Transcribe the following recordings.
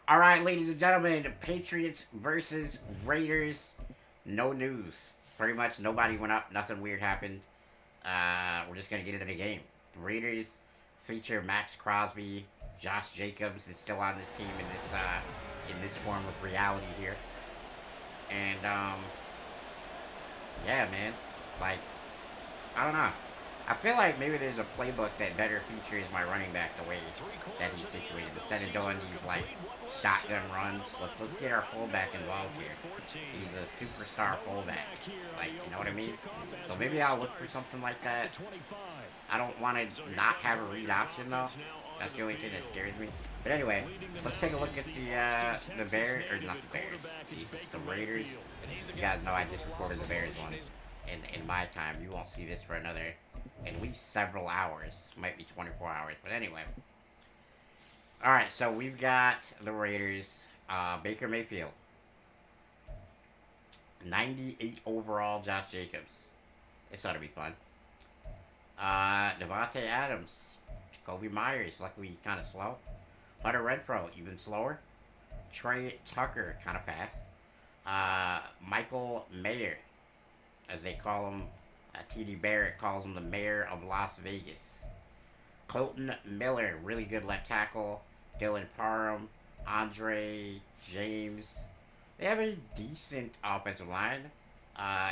All right, ladies and gentlemen, Patriots versus Raiders. No news. Pretty much nobody went up. Nothing weird happened. We're just gonna get into the game. The Raiders feature Max Crosby. Josh Jacobs is still on this team in this form of reality here. And yeah, man. Like I don't know. I feel like maybe there's a playbook that better features my running back the way that he's situated. Instead of doing these like shotgun runs, let's get our fullback involved here. He's a superstar fullback, like you know what I mean. So maybe I'll look for something like that. I don't want to not have a read option though. That's the only thing that scares me. But anyway, let's take a look at the Bears, or not the Bears. Jesus, the Raiders. You guys know I just recorded the Bears one. In my time, you won't see this for another at least several hours. Might be 24 hours, but anyway. Alright, so we've got the Raiders. Baker Mayfield. 98 overall, Josh Jacobs. This ought to be fun. Devontae Adams. Jacoby Myers. Luckily, he's kind of slow. Hunter Renfrow, even slower. Trey Tucker, kind of fast. Michael Mayer, as they call him. T.D. Barrett calls him the mayor of Las Vegas. Colton Miller, really good left tackle. Dylan Parham, Andre James. They have a decent offensive line.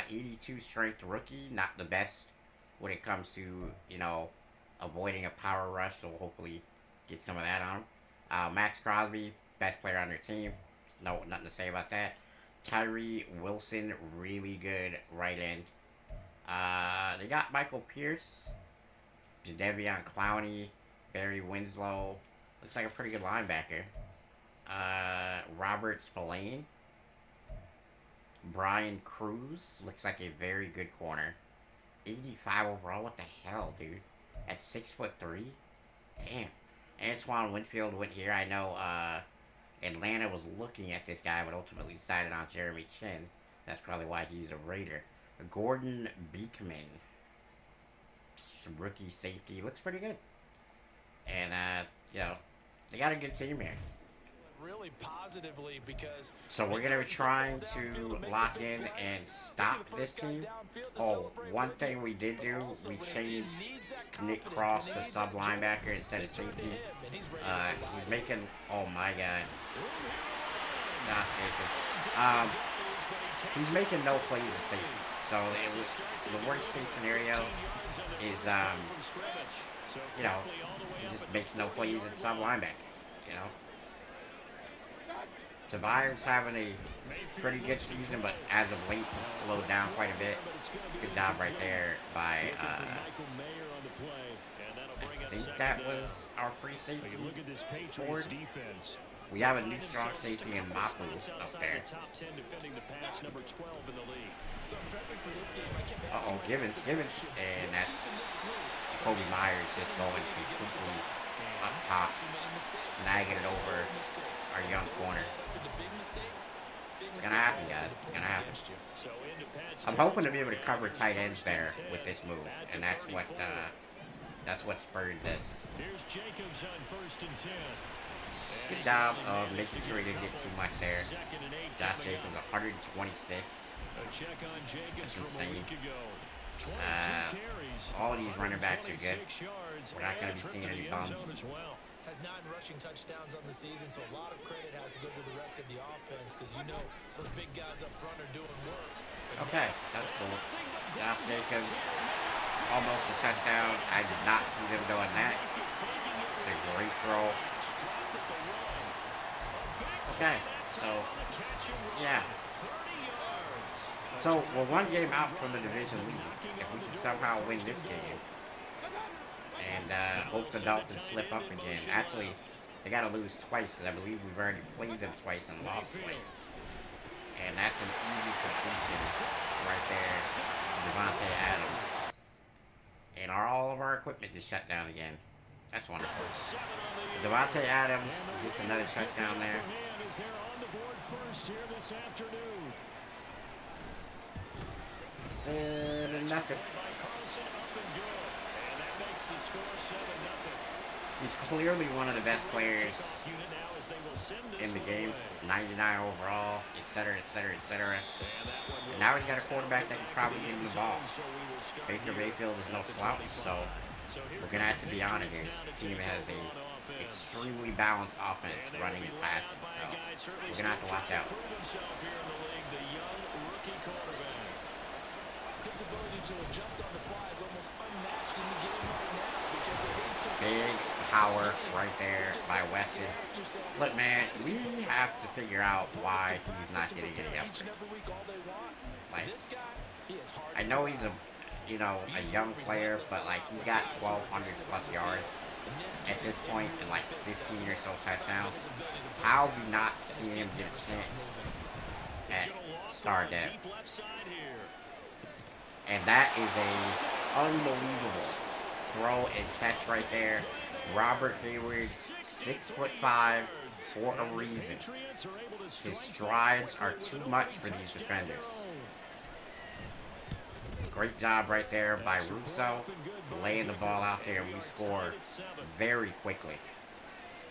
82 strength rookie, not the best when it comes to, you know, avoiding a power rush, so we'll hopefully get some of that on him. Max Crosby, best player on their team. No, nothing to say about that. Tyree Wilson, really good right end. They got Michael Pierce, Jadeveon Clowney, Barry Winslow. Looks like a pretty good linebacker. Robert Spillane. Brian Cruz. Looks like a very good corner. 85 overall. What the hell, dude? At 6'3"? Damn. Antoine Winfield went here. I know Atlanta was looking at this guy, but ultimately decided on Jeremy Chin. That's probably why he's a Raider. Gordon Beekman. Some rookie safety. Looks pretty good. And, you know, they got a good team here. Really positively because so we're going to be trying to lock in and stop this team. Oh, one thing we did do, we changed Nick Cross to sub linebacker instead of safety. He's making, oh my god, Josh Jacobs. He's making no plays at safety. So it was the worst case scenario is, you know, he just makes no plays at sub linebacker, you know. Tavares having a pretty good season, but as of late, slowed down quite a bit. Good job right there by, I think that was our free safety forward. We have a new strong safety in Mapu up there. Uh-oh, Gibbons, and that's Jacoby Myers just going completely up top, snagging it over our young corner. It's gonna happen, guys. It's gonna happen. I'm hoping to be able to cover tight ends better with this move, and that's what spurred this. Good job of making sure he didn't get too much there. Josh Jacobs, 126. That's insane. All of these running backs are good. We're not going to be seeing any bums. Has 9 rushing touchdowns on the season, so a lot of credit has to go to the rest of the offense because you know those big guys up front are doing work. Okay, that's cool. Josh Jacobs, almost a touchdown. I did not see them doing that. It's a great throw. Okay, so, yeah. So, we're one game out from the division lead. If we can somehow win this game, and hope the Dolphins slip up again. Actually, they got to lose twice because I believe we've already played them twice and lost twice. And that's an easy completion right there to Devontae Adams. And all of our equipment just shut down again. That's wonderful. Devontae Adams gets another touchdown there. 7-0. He's clearly one of the best players in the game. 99 overall, etc., etc., etc. And now he's got a quarterback that can probably get him the ball. Baker Mayfield is no slouch, so we're going to have to be honest here. This team has a extremely balanced offense running and passing, so we're going to have to watch out. His ability to adjust on the fly is almost unmatched in the game right now because it is too Big power right there by Weston. Look, man, we have to figure out why he's not getting any upgrades. Like, I know he's a young player, but like he's got 1,200 plus yards at this point and like 15 or so touchdowns. How have we not seen him get a chance at star depth? And that is a unbelievable throw and catch right there. Robert Hayward, 6'5" for a reason. His strides are too much for these defenders. Great job right there by Russo, laying the ball out there, and we score very quickly.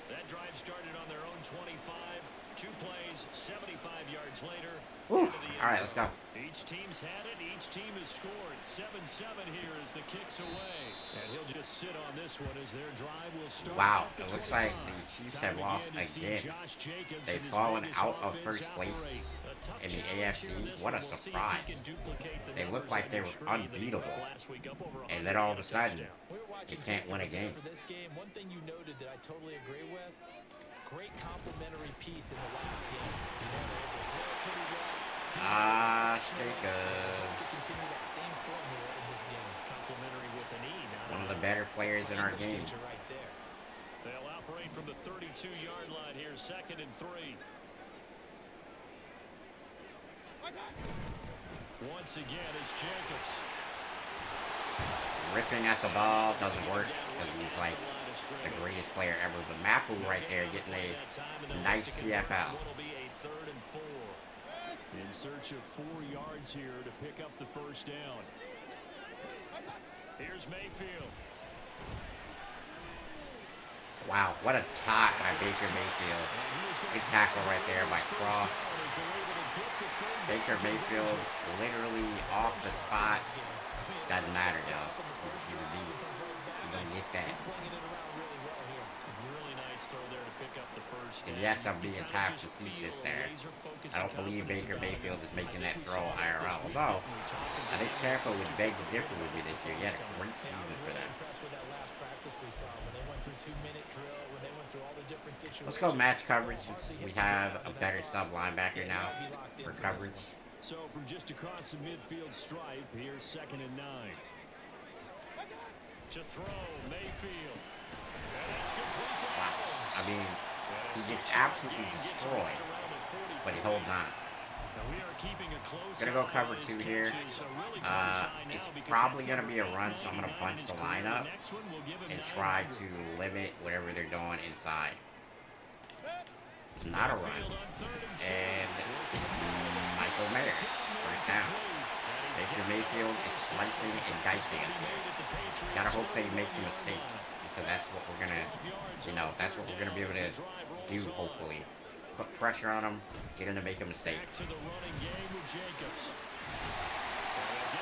That drive started on their own 25. 2 plays, 75 yards later. All right, let's go. Each team's had it. Each team has scored. 7-7 here as the kicks away. And he'll just sit on this one as their drive will start. Wow, it looks like the Chiefs have lost again. They've fallen out of first place in the AFC. What a surprise. They looked like they were unbeatable. And then all of a sudden, you can't win a game. One thing you noted that I totally agree with, great complimentary piece in the last game. You know, they were able to throw it pretty well. Jacobs. Continue that same formula in this game. Complimentary with an E. One of the better players in our game. Right there. They'll operate from the 32-yard line here, 2nd and 3. Once again, it's Jacobs. Ripping at the ball doesn't work because he's like the greatest player ever. But Mapu right there getting a nice TFL. In search of 4 yards here to pick up the first down. Here's Mayfield. Wow, what a tot by Baker Mayfield. Good tackle right there by Cross. Baker Mayfield literally off the spot. Doesn't matter, y'all. He's a beast. He's gonna get that. Really nice throw there to pick up the first. And yes, I'm being half facetious there. I don't believe Baker Mayfield is making that throw IRL. Although, I think Tampa would beg to differ with me this year. He had a great season for them. Let's go match coverage since we have a better sub linebacker now for coverage. So from just across the midfield stripe, here's 2nd and 9. To throw, Mayfield. Wow. I mean, he gets absolutely destroyed, but he holds on. Gonna go cover 2 here. It's probably gonna be a run, so I'm gonna bunch the lineup and try to limit whatever they're doing inside. It's not a run. And Michael Mayer, first down. Baker Mayfield is slicing and dicing us here. Gotta hope that he makes a mistake, because that's what we're gonna, that's what we're gonna be able to do, hopefully. Put pressure on him, get him to make a mistake.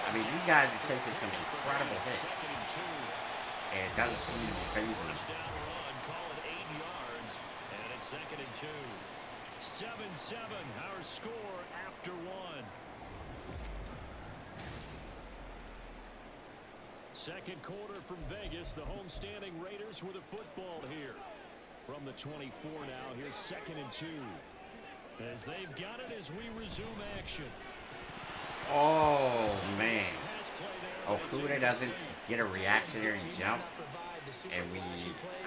I mean, these guys are taking some incredible hits, and it doesn't seem to be phasing them. 2nd and 2. 7-7, our score after 1. Second quarter from Vegas. The homestanding Raiders with a football here. From the 24 now, here's 2nd and 2. As they've got it as we resume action. Oh, man. Okuda doesn't get a reactionary jump. And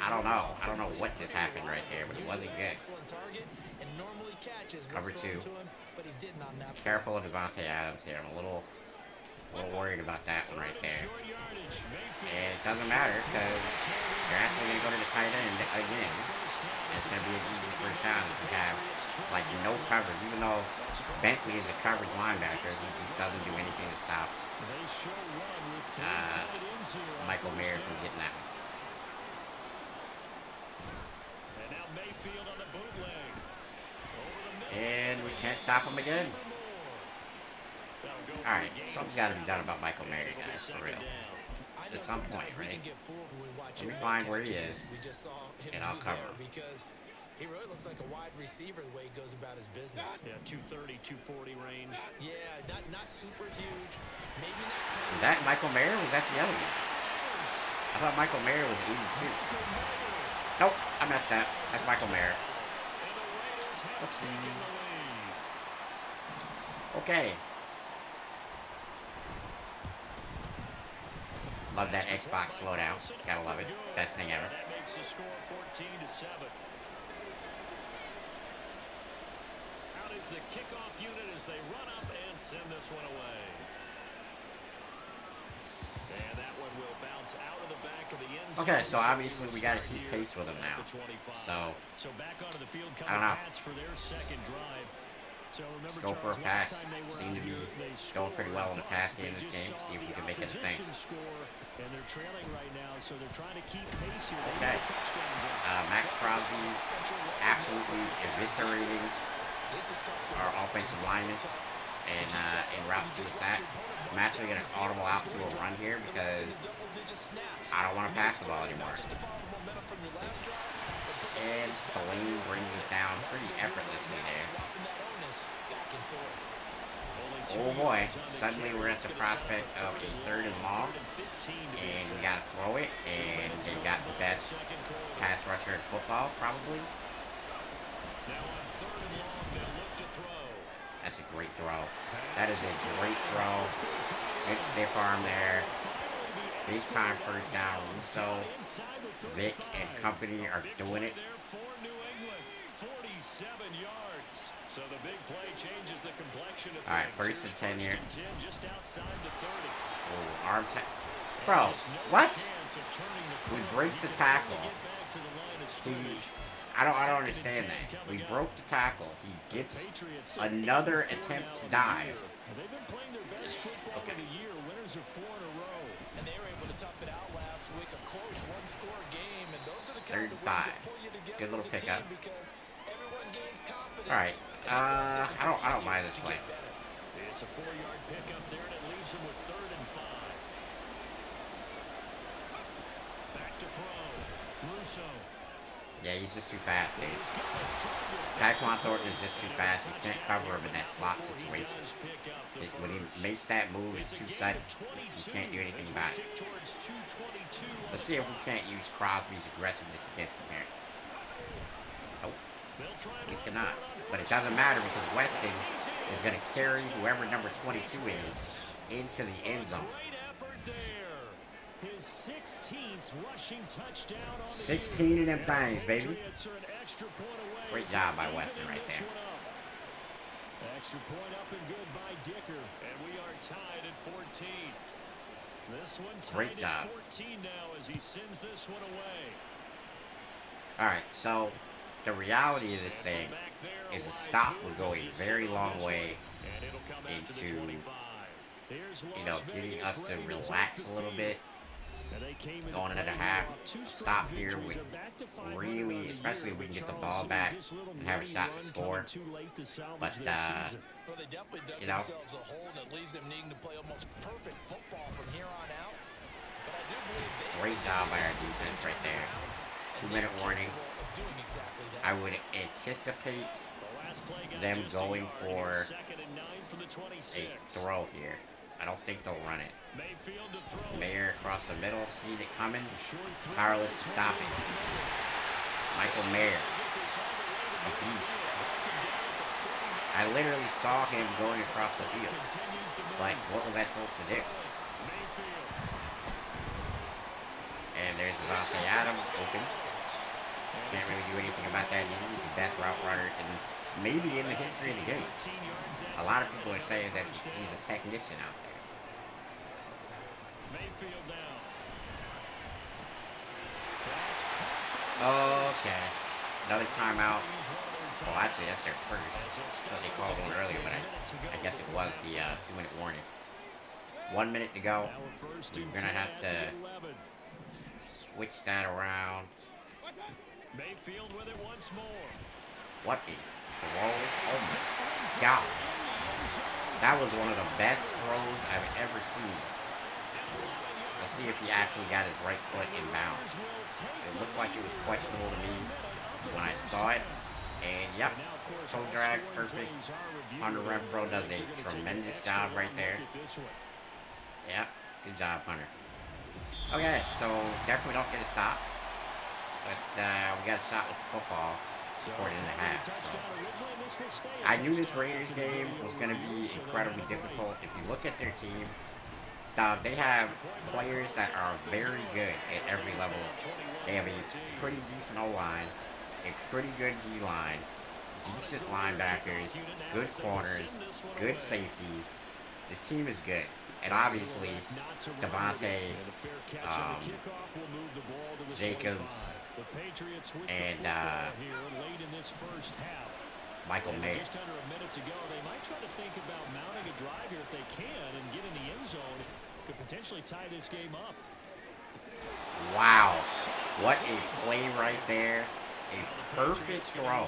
I don't know what just happened right there, but it wasn't good. Cover 2. Careful of Devontae Adams here. I'm a little worried about that one right there. And it doesn't matter because they're actually going to go to the tight end again. And it's going to be an easy first down if we have like no coverage. Even though Bentley is a coverage linebacker, he just doesn't do anything to stop Michael Mayer from getting that one. Mayfield on the bootleg. And we can't stop him again. Alright, something's got to be done about Michael Mayer, guys, for real. At some point, right? Let me find where he is, and I'll cover him. Because he really looks like a wide receiver the way he goes about his business. Yeah, 230, 240 range. Yeah, not super huge. Maybe not. Is that Michael Mayer or was that the other one? I thought Michael Mayer was 82. Nope, I messed up. That's Michael Mayer. Oopsie. Okay. Love that Xbox slowdown. Gotta love it. Best thing ever. That makes the score 14-7. Out is the kickoff unit as they run up and send this one away. And that one will bounce out of the back of the end zone. Okay, so obviously we gotta keep pace with them now. So back onto the field I don't know. for their second drive. So Let's go for a pass. Seem to be going pretty well in the pass game this game. See if we can make it a thing. And they're trailing right now, so they're trying to keep pace here. Okay. Max Crosby absolutely eviscerating our offensive lineman and en route to a sack. I'm actually going to audible out to a run here because I don't want to pass the ball anymore. And Spillane brings us down pretty effortlessly there. Oh boy, suddenly we're at the prospect of a 3rd and long, and we gotta throw it, and they got the best pass rusher in football, probably. That's a great throw. That is a great throw. Good stiff arm there. Big time first down. Russo, Vic, and company are doing it. So the big play changes the complexion of Alright, 1st and 10 here. Just outside the 30. Oh, arm tackle. Bro, what? We break the tackle. I don't understand that. We broke the tackle. He gets another attempt to dive. They've been playing their best football of the year. Winners of 4 in a row. And they were able to tough it out last week. A close one-score game, and those are the kind 3rd and of wins 5. that pull you together Good little as a pickup. team because everyone gains confidence. All right. I don't mind this play. It's a 4-yard pickup there, and it leaves him with 3rd and 5. Back to throw. Russo. Yeah, he's just too fast, dude. Taxmon Thornton is just too fast. You can't cover him in that slot situation. When he makes that move, it's too sudden. You can't do anything about it. Let's see if we can't use Crosby's aggressiveness against him here. Nope. We cannot. But it doesn't matter because Weston is going to carry whoever number 22 is into the end zone. His 16th rushing touchdown on 16 of them things, baby. Patriots are an extra point away. Great job by Weston right there. Extra point up and good by Dicker. And we are tied at 14. This one tied Great job. at 14 now as he sends this one away. All right, so the reality of this thing is a stop would go a very long way into, getting us to relax a little bit. Going into the half, stop here would really, especially if we can get the ball back and have a shot to score. But, Well, they definitely dug themselves a hole, and it leaves them needing to play almost perfect football from here on out. But I do believe they great job by our defense right there. 2-minute warning. I would anticipate them going for a throw here. I don't think they'll run it. Mayer across the middle, seen it coming. Powerless to stop it. Michael Mayer, a beast. I literally saw him going across the field. Like, what was I supposed to do? And there's Devontae Adams open. Can't really do anything about that. He's the best route runner in maybe in the history of the game. A lot of people are saying that he's a technician out there. Okay. Another timeout. Well, actually, that's their first. I thought they called one earlier, but I guess it was the 2-minute warning. 1 minute to go. We're going to have to switch that around. Mayfield with it once more. What a throw. Oh my God. That was one of the best throws I've ever seen. Let's see if he actually got his right foot in bounds. It looked like it was questionable to me when I saw it. And yep, toe drag, perfect. Hunter Renfro does a tremendous job right there. Yep, good job, Hunter. Okay, so definitely don't get a stop. But we got a shot with the football before the end of the half. So I knew this Raiders game was going to be incredibly difficult. If you look at their team, they have players that are very good at every level. They have a pretty decent O-line, a pretty good D-line, decent linebackers, good corners, good safeties. This team is good. And obviously, Devontae, Jacobs, and Michael Mayer. Just under a minute to go, they might try to think about mounting a drive here if they can and get in the end zone. Could potentially tie this game up. Wow. What a play right there. A perfect throw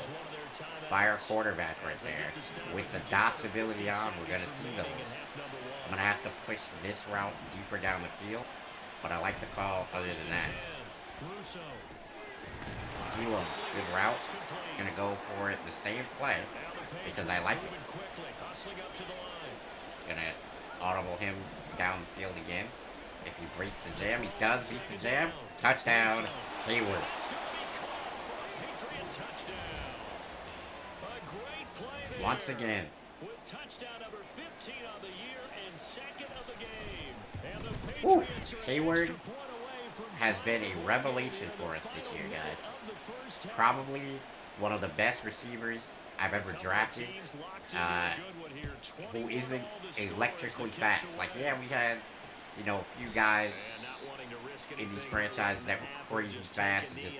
by our quarterback right there. With the dots ability on, we're going to see those. I'm going to have to push this route deeper down the field, but I like the call other than that. Elam, good route. Going to go for it the same play because I like it. Going to audible him down the field again. If he breaks the jam, he does beat the jam. Touchdown, Hayward. Once again. With touchdown number 15 on the year and second of the game. And the Woo. Patriots are Hayward an extra point away from has been a revelation for us this year, guys. Probably one of the best receivers I've ever drafted. Who isn't electrically fast. Like, yeah, we had, a few guys in these franchises that were crazy fast and just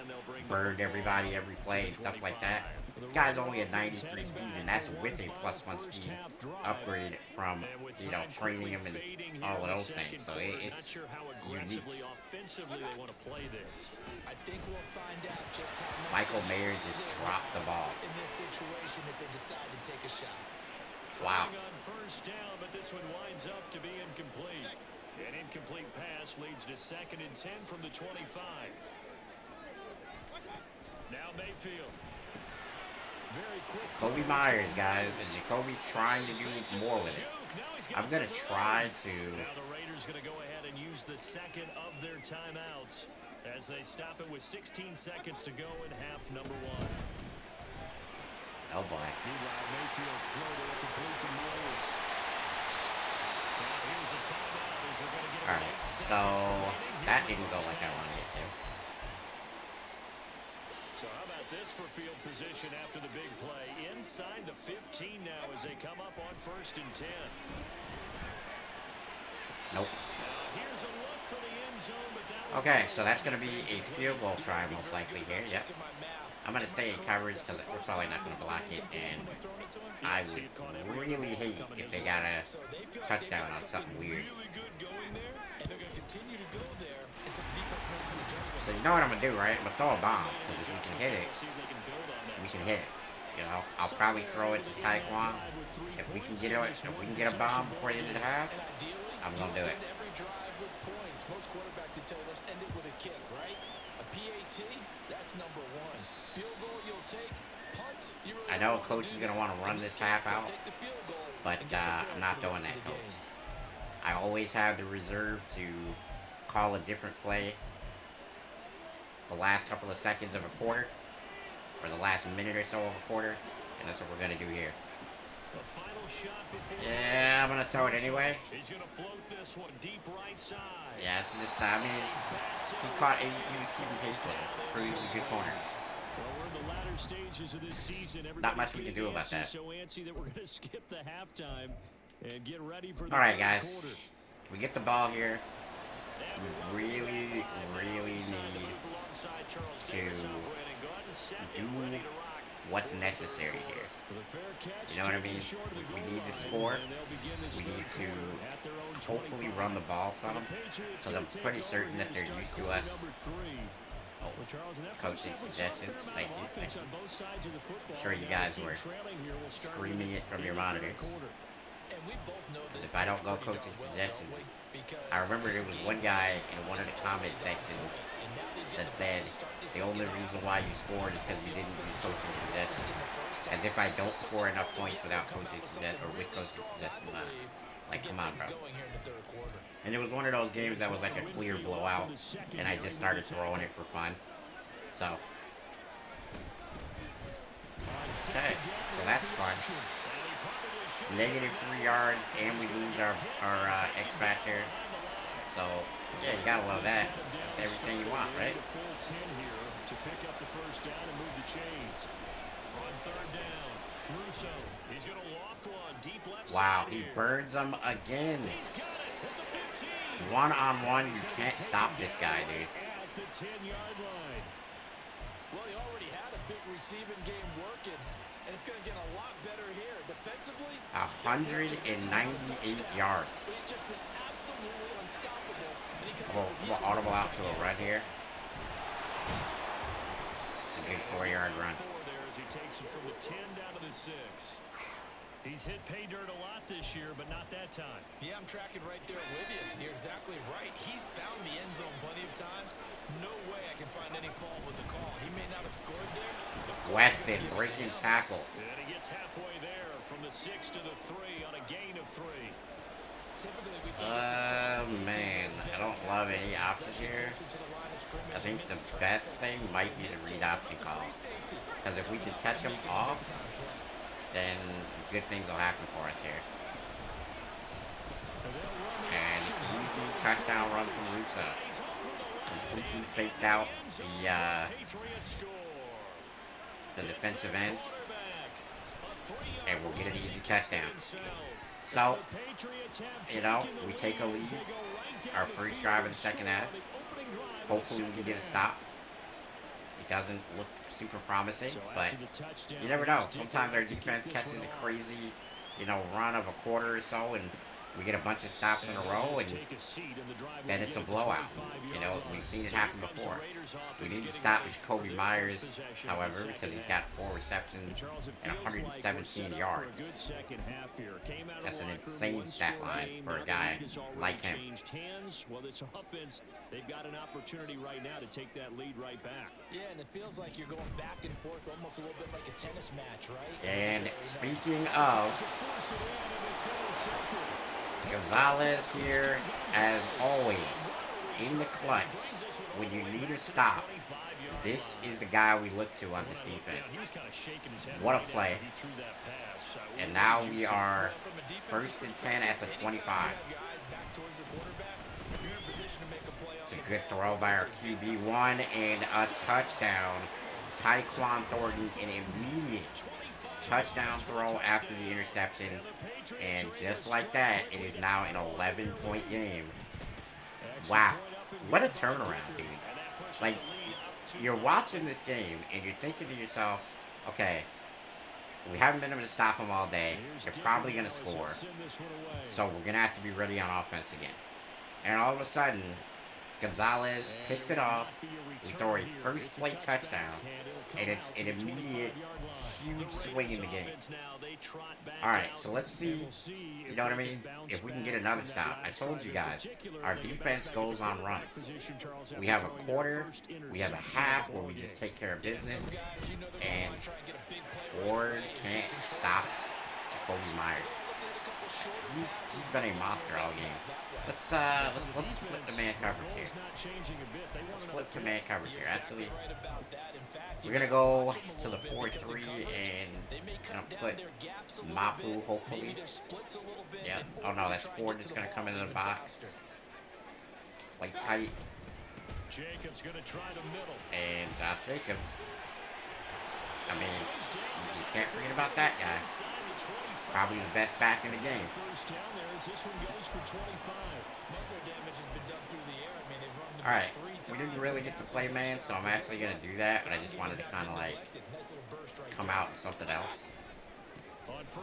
burned everybody every play and stuff like that. This guy's only at 93 speed, and that's with a +1 speed upgrade from, training him and all of those things. So it's unique. Michael Mayer just dropped the ball. Wow. First down, but this one winds up to be incomplete. An incomplete pass leads to 2nd and 10 from the 25. Now Mayfield. Kobe Myers, guys, and Jacoby's trying to do more with it. I'm going to try to... Now the Raiders going to go ahead and use the second of their timeouts as they stop it with 16 seconds to go in half number 1. Oh, boy. Meanwhile, Mayfield's throw to complete to Myers. Now here's a timeout as they're going to get All right, so that didn't go like I wanted it to. So how about this for field position after the big play? Inside the 15 now as they come up on 1st and 10. Nope. Here's a look for the end zone, but that Okay, so that's going to be a field goal try most likely here. Yep. I'm going to stay in coverage because we're probably not going to block it. And I would really hate if they got a touchdown on something weird. So you know what I'm going to do, right? I'm going to throw a bomb. Because if we can hit it, we can hit it. I'll probably throw it to Taekwon. If we can get a bomb before the end of the half, I'm going to do it. Most quarterbacks would tell you, let's end it with a kick, right? A PAT, that's number 1. Field goal you'll take. Punts, you really I know coach is going to want to run this half out, but I'm not doing that, coach. I always have the reserve to call a different play the last couple of seconds of a quarter, or the last minute or so of a quarter, and that's what we're going to do here. Yeah, I'm going to throw it anyway. He's going to float this one deep right side. Yeah, it's just, he was keeping pace with it. Cruz is a good corner. Well, we're in the latter stages of this season. Not much we can do about that. So antsy that we're going to skip the halftime and get ready for the all right, guys. quarter. We get the ball here. We really, really need to do what's necessary here. You know what I mean? We need to score. We need to hopefully run the ball some, because I'm pretty certain that they're used to us Oh, Well, Charles, and that coaching first half, we saw a suggestions. fair amount Thank of you. offense Thank on you. both sides of the football. I'm sure you Now the guys team were trailing here will start screaming it from your monitors. And we both know Because this if I don't coach go pretty coaching darn well, suggestions, don't we? Because I remember there his was game one plan guy in one of is the comment always on sections point. And now he's that getting the ball said to start this the only second half. reason why you scored is because you didn't use coaching suggestions. As if I don't score enough points without coaching suggestions or with coaching suggestions on. Like, come on, bro. And it was one of those games that was like a clear blowout, and I just started throwing it for fun. So, okay, so that's fun. Negative 3 yards, and we lose our X factor. So, yeah, you gotta love that. That's everything you want, right? To pick up the first down and move the chains. On third down, Russo. He's going to loft one deep left Wow, side he here. burns them again. He's got it at the 15. One-on-one, you can't stop this guy, dude. At the 10-yard line. Well, he already had a big receiving game working, and it's going to get a lot better here. Defensively, 198 yards. he's just been absolutely unstoppable. And he comes We'll audible out to a run here. It's a good 4-yard run. There as he takes it from the 10 down to the 6. He's hit pay dirt a lot this year, but not that time. Yeah, I'm tracking right there with you. You're exactly right. He's found the end zone plenty of times. No way I can find any fault with the call. He may not have scored there. Weston breaking tackle. And he gets halfway there from the 6 to the 3 on a gain of 3. Man, I don't love any options here. I think the best thing might be the read option call. Because if we can catch him off, then good things will happen for us here. And easy touchdown run from Russo. Completely faked out the defensive end. And we'll get an easy touchdown. So, you know, we take a lead. Our first drive in the second half. Hopefully we can get a stop. It doesn't look super promising, but you never know. Sometimes our defense catches a crazy, run of a quarter or so, and we get a bunch of stops in a row, and then it's a blowout. We've seen it happen before. We need to stop Jacoby Myers, however, because he's got 4 receptions and 117 yards. That's an insane stat line for a guy like him. Well, this offense, they've got an opportunity right now to take that lead right back. Yeah, and it feels like you're going back and forth almost a little bit like a tennis match, right? And speaking of, Gonzalez here, as always, in the clutch. When you need a stop, this is the guy we look to on this defense. What a play. And now we are 1st and 10 at the 25. It's a good throw by our QB1 and a touchdown. Tyquan Thornton, an immediate touchdown throw after the interception. And just like that, it is now an 11-point game. Wow. What a turnaround, dude. Like, you're watching this game, and you're thinking to yourself, okay, we haven't been able to stop them all day. They're probably going to score. So we're going to have to be ready on offense again. And all of a sudden, Gonzalez picks it off. We throw a first play touchdown. And it's an immediate, huge swing in the game. Alright, so let's see, you know what I mean, if we can get another stop. I told you guys, our defense goes on runs. We have a quarter, we have a half where we just take care of business, and Ward can't stop Jacoby Myers. He's been a monster all game. Let's flip the man coverage here. Let's flip to man coverage here. Actually, we're gonna go to the 4-3 and put Mapu, hopefully. Yeah. Oh no, that's Ford that's gonna come into the box. Like tight. Jacobs gonna try the middle. And Josh Jacobs. I mean, you can't forget about that guy. Probably the best back in the game. Alright, we didn't really get to play man, so I'm actually going to do that, but I just wanted to kind of like come out with something else.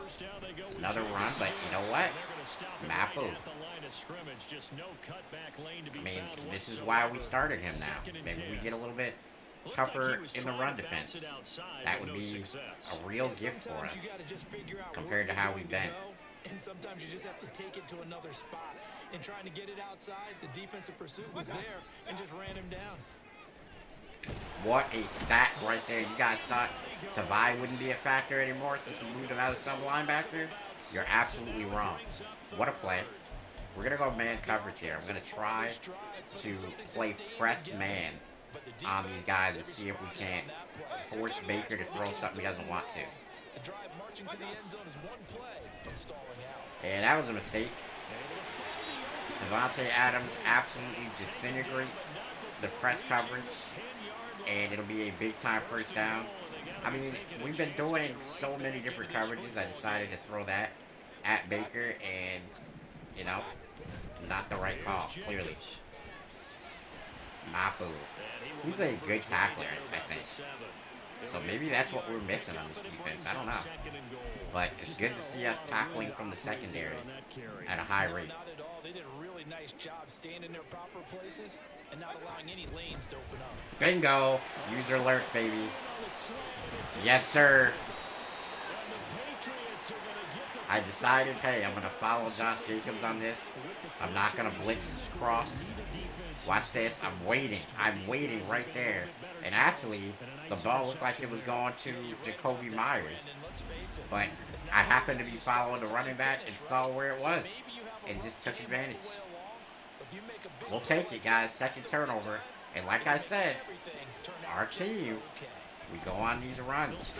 First down they go with Another run, James but you know what? They're going to stop him Mapu. right at the line of scrimmage. Just no cutback lane to be I mean, found this is whatsoever. why we started him now. Second and Maybe 10. we get a little bit Looked like tougher he was in the trying run to bounce defense. it outside, That but would no be success. a real Yeah, gift for sometimes us you gotta just figure out compared to where how you're we've going been. to go, and sometimes you just have to take it to another spot. And trying to get it outside, the defensive pursuit was there and just ran him down. What a sack right there. You guys thought Tavai wouldn't be a factor anymore since we moved him out of sub linebacker? You're absolutely wrong. What a play. We're going to go man coverage here. I'm going to try to play press man on these guys and see if we can't force Baker to throw something he doesn't want to. The drive marching to the end zone is one play from stalling out. And that was a mistake. Devontae Adams absolutely disintegrates the press coverage, and it'll be a big-time first down. I mean, we've been doing so many different coverages, I decided to throw that at Baker, and, you know, not the right call, clearly. Mapu. He's a good tackler, I think. So maybe that's what we're missing on this defense. I don't know. But it's good to see us tackling from the secondary at a high rate. Not at all. They did a really nice job staying in their proper places and not allowing any lanes to open up. Bingo! User alert, baby. Yes, sir. I decided, hey, I'm going to follow Josh Jacobs on this. I'm not going to blitz cross. Watch this. I'm waiting right there. And actually, the ball looked like it was going to Jacoby Myers. But I happened to be following the running back and saw where it was. And just took advantage. We'll take it, guys. Second turnover. And like I said, our team, we go on these runs.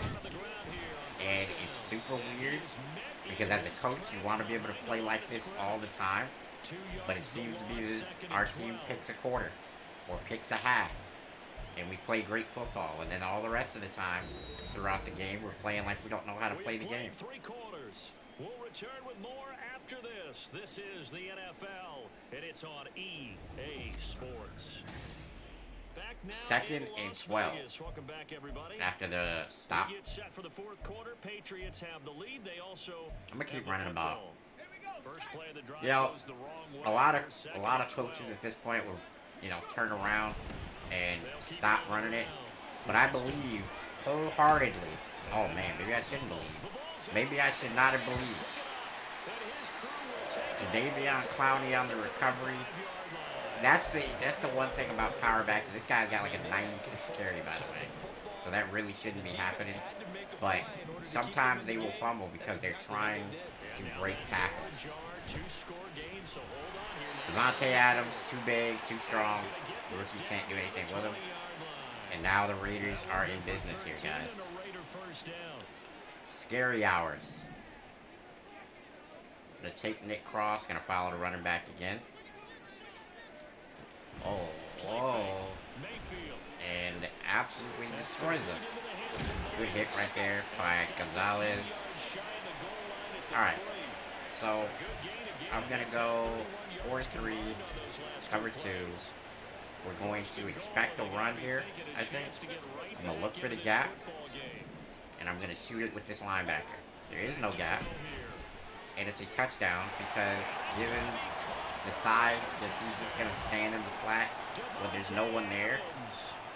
And it's super weird. Because as a coach, you want to be able to play like this all the time. But it seems to be that our team picks a quarter. Or picks a half. And we play great football. And then all the rest of the time, throughout the game, we're playing like we don't know how to play the game. 3 quarters. We'll return with more after this. This is the NFL, and it's on EA Sports. Back now Second in and Las 12. Vegas. Welcome back, everybody. After the stop. We get set for the 4th quarter. Patriots have the lead. They also I'm going to keep have running the ball. First play of the drive You know, goes the wrong way. a lot of Second and coaches 12. at this point will, you know, turn around and stop running it. But I believe wholeheartedly. Oh man, maybe I shouldn't believe. Maybe I should not have believed. Jadeveon Clowney on the recovery. That's the one thing about power backs. This guy's got like a 96 carry, by the way. So that really shouldn't be happening. But sometimes they will fumble because they're trying to break tackles. Devontae Adams, too big, too strong. The rookie can't do anything with him. And now the Raiders are in business here, guys. Scary hours. Gonna take Nick Cross, gonna follow the running back again. Oh, whoa. And absolutely destroys us. Good hit right there by Gonzalez. Alright, so I'm gonna go 4-3, cover 2. We're going to expect a run here, I think. I'm going to look for the gap, and I'm going to shoot it with this linebacker. There is no gap, and it's a touchdown because Givens decides that he's just going to stand in the flat when there's no one there,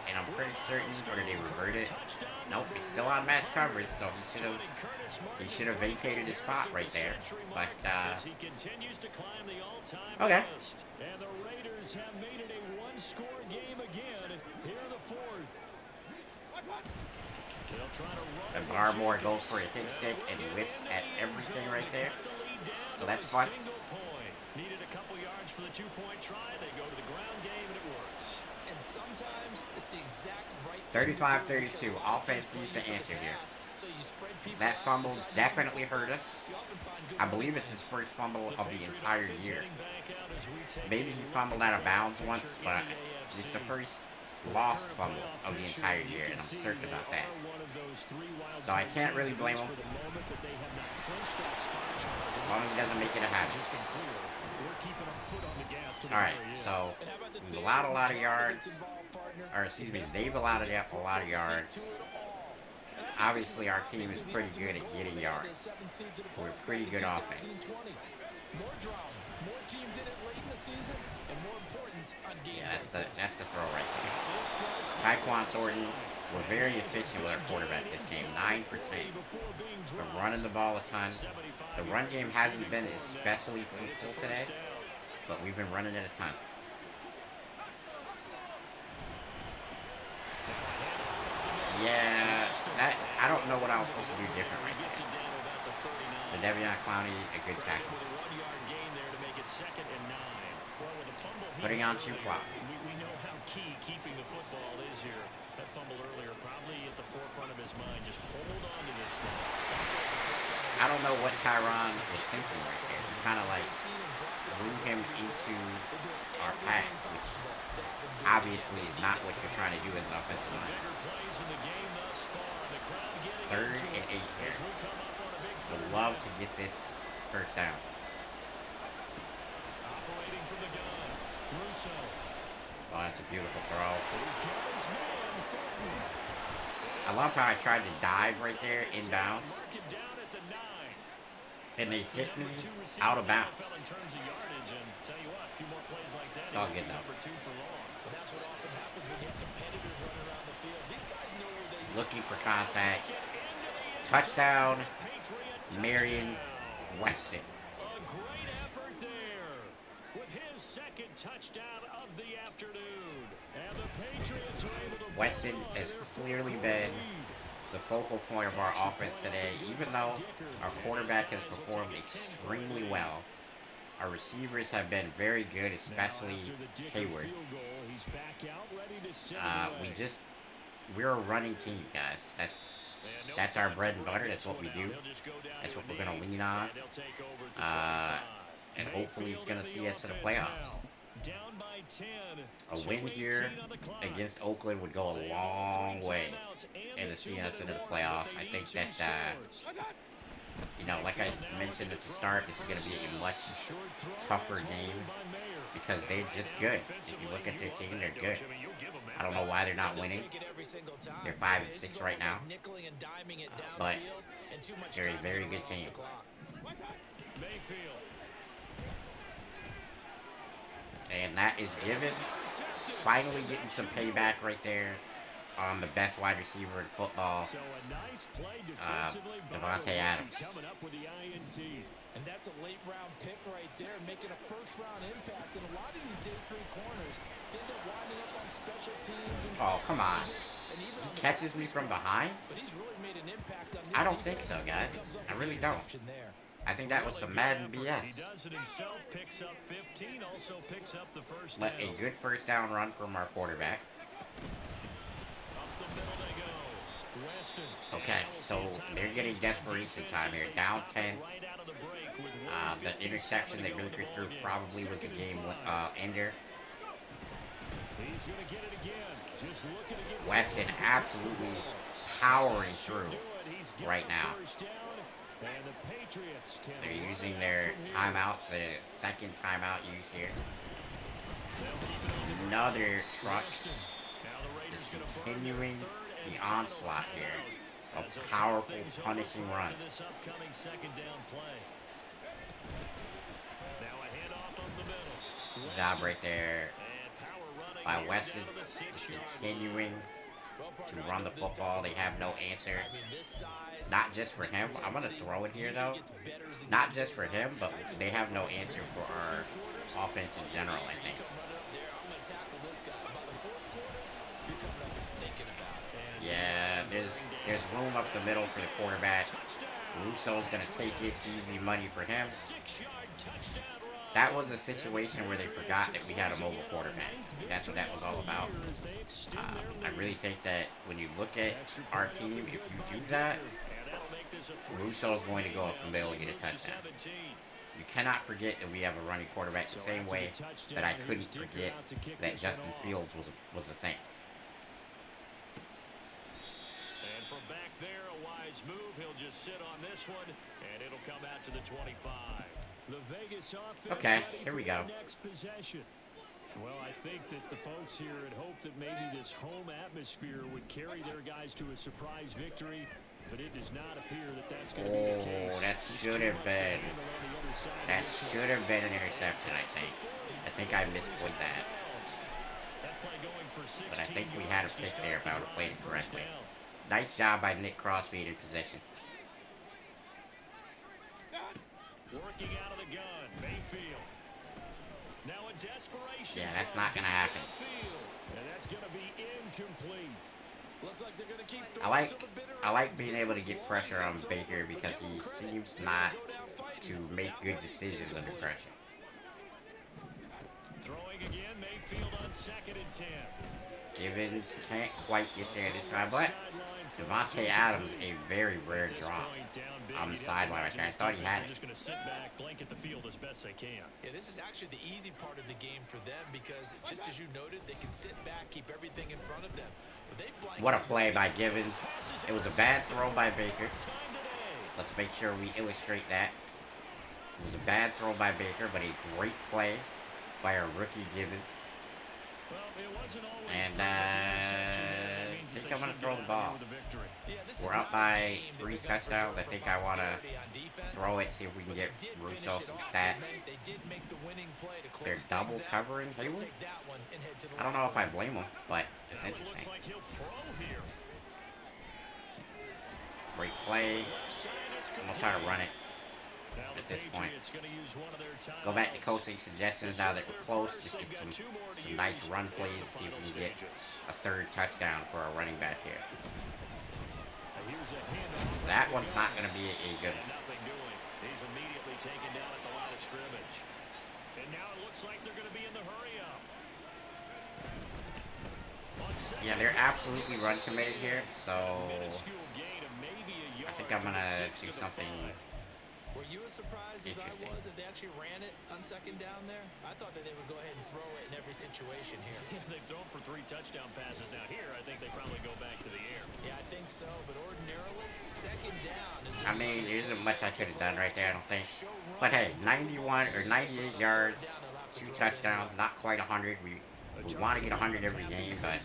and I'm pretty certain, or did they revert it? Nope, it's still on match coverage, so he should have vacated his spot right there. But, okay. And the Raiders have made it a one-score game again here in the 4th. They'll try to run And Barmore goes for a hit stick and whips at everything right there. So that's fun. Needed a couple yards for the 2-point try. They go to the ground game and it works. And sometimes it's the exact right 35-32. Offense needs to answer here. That fumble definitely hurt us. I believe it's his first fumble of the entire year. Maybe he fumbled out of bounds once, but it's the first lost fumble of the entire year, and I'm certain about that. So I can't really blame him. As long as he doesn't make it a habit. Alright, so we've allowed a lot of yards. Or excuse me, they've allowed a lot of yards. Obviously, our team is pretty good at getting yards. We're pretty good offense. More drama, more teams in it late in the season, and more importance on games. Yeah, that's the throw right there. Tyquan Thornton, we're very efficient with our quarterback this game. 9 for 10. We're running the ball a ton. The run game hasn't been especially fruitful today, but we've been running it a ton. Yeah, I don't know what I was supposed to do different right there. The Devion Clowney, a good tackle. Putting on 2 clock. We know how key keeping the football is here. That fumble earlier probably at the forefront of his mind. Just hold on to this thing. I don't know what Tyron was thinking right there. He kind of like threw him into our pack, which obviously is not what you're trying to do as an offensive line. 3rd and 8 here. Would love to get this first down. Operating from the gun. Russo. Oh, that's a beautiful throw. I love how I tried to dive right there inbounds, and they hit me out of bounds. It's all good though. Looking for contact. Touchdown, Marion Weston. A great effort there with his second touchdown of the afternoon. And the Patriots are able to Weston has clearly been the focal point of our offense today. Even though our quarterback has performed extremely well, our receivers have been very good, especially Hayward. We're a running team, guys. That's our bread and butter. That's what we do. That's what we're going to lean on. And hopefully it's going to see us to the playoffs. A win here against Oakland would go a long way into seeing us into the playoffs. I think that, like I mentioned at the start, this is going to be a much tougher game because they're just good. If you look at their team, they're good. I don't know why they're not winning. They're 5-6 right now, but they're a very good team. And that is Givens finally getting some payback right there on the best wide receiver in football, Devontae Adams. And that's a late round pick right there, making a first round impact. And a lot of these day 3 corners end up winding up on special teams. And oh, come on. He catches me from behind? But he's really made an impact on I don't think so, guys. I really don't. I think that was some Madden BS. He does it himself, picks up 15, also picks up the first Let a good first down run from our quarterback. Up the middle they go. Weston. Okay, so they're getting desperation time here. Down 10. The interception that Baker threw probably was the game ender. He's gonna get it again. Just looking to get Weston absolutely powering through right now. And the Patriots can They're using their timeouts, the second timeout used here. Another truck is continuing the onslaught here of powerful, punishing runs. Good job right there by Weston, continuing to run the football. They have no answer. Not just for him. I'm going to throw it here, though. Not just for him, but they have no answer for our offense in general, I think. Yeah, there's room up the middle for the quarterback. Russo's going to take it. Easy money for him. That was a situation where they forgot that we had a mobile quarterback. That's what that was all about. I really think that when you look at our team, if you do that, Russo's going to go up the middle and get a touchdown. You cannot forget that we have a running quarterback the same way that I couldn't forget that Justin Fields was a thing. And from back there, a wise move. He'll just sit on this one, and it'll come out to the 25. The Vegas offense. Okay, here we go. Next possession. Well, I think that the folks here had hoped that maybe this home atmosphere would carry their guys to a surprise victory, but it does not appear that that's going to be the case. Oh, that should have been. That should have been an interception, I think. I think I misplayed that. But I think we had a pick there if I would have played it correctly. Nice job by Nick Crosby in possession. Working out of the gun, Mayfield. Now a desperation. Yeah, that's not gonna happen. And that's gonna be incomplete. Looks like they're gonna keep I like being able to get pressure on Baker because he seems not to make good decisions under pressure. Throwing again, Mayfield on 2nd and 10. Givens can't quite get there this time, but Devontae Adams, a very rare drop on the sideline right there. I thought he had it. Just going to sit back, blanket the field as best they can. Yeah, this is actually the easy part of the game for them because, just as you noted, they can sit back, keep everything in front of them. What a play by Givens. It was a bad throw by Baker. Let's make sure we illustrate that. It was a bad throw by Baker, but a great play by our rookie Givens. And I think I'm going to throw the ball. We're up by 3 touchdowns. I think I want to throw it, see if we can get Russo some stats. They're double covering Hayward. I don't know if I blame him, but it's interesting. Great play. I'm going to try to run it at this point. Go back to coaching suggestions now that we're close. Just get some nice run plays. See if we can get a 3rd touchdown for our running back here. That one's not going to be a good one. He's immediately taken down at the line of scrimmage. And now it looks like they're going to be in the hurry up. Yeah, they're absolutely run committed here, so I think I'm going to do something. Were you as surprised as I was that they actually ran it on 2nd down there? I thought that they would go ahead and throw it in every situation here. Yeah, they've thrown for 3 touchdown passes now. Here, I think they probably go back to the air. Yeah, I think so, but ordinarily, 2nd down is... I mean, there isn't much I could have done right there, I don't think. But hey, 91 or 98 yards, 2 touchdowns, not quite 100. We want to get 100 every game, but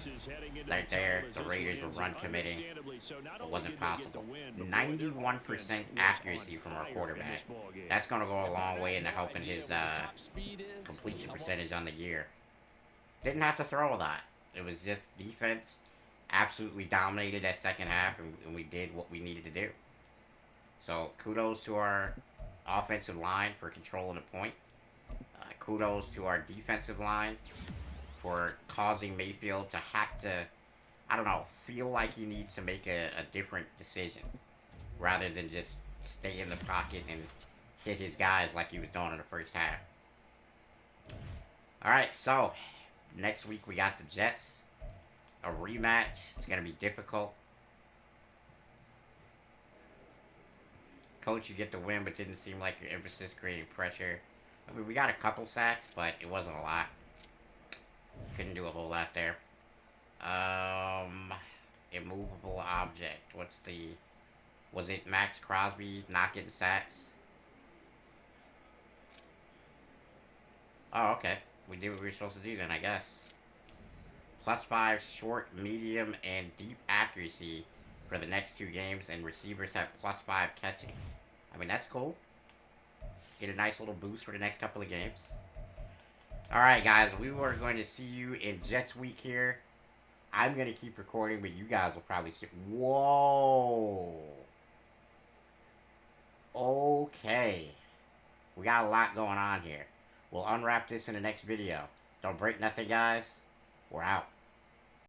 right there, the Raiders were run committing. It wasn't possible. 91% accuracy from our quarterback. That's going to go a long way into helping his completion percentage on the year. Didn't have to throw a lot. It was just defense absolutely dominated that 2nd half, and we did what we needed to do. So kudos to our offensive line for controlling the point. Kudos to our defensive line for causing Mayfield to have to, I don't know, feel like he needs to make a different decision rather than just stay in the pocket and hit his guys like he was doing in the 1st half. Alright, so next week we got the Jets. A rematch. It's going to be difficult. Coach, you get the win, but didn't seem like your emphasis creating pressure. I mean, we got a couple sacks, but it wasn't a lot. Couldn't do a whole lot there. Immovable object. What's the... Was it Max Crosby not getting sacks? Oh, okay. We did what we were supposed to do then, I guess. +5 short, medium, and deep accuracy for the next 2 games, and receivers have +5 catching. I mean, that's cool. Get a nice little boost for the next couple of games. Alright, guys, we are going to see you in Jets week here. I'm going to keep recording, but you guys will probably see... Whoa! Okay. We got a lot going on here. We'll unwrap this in the next video. Don't break nothing, guys. We're out.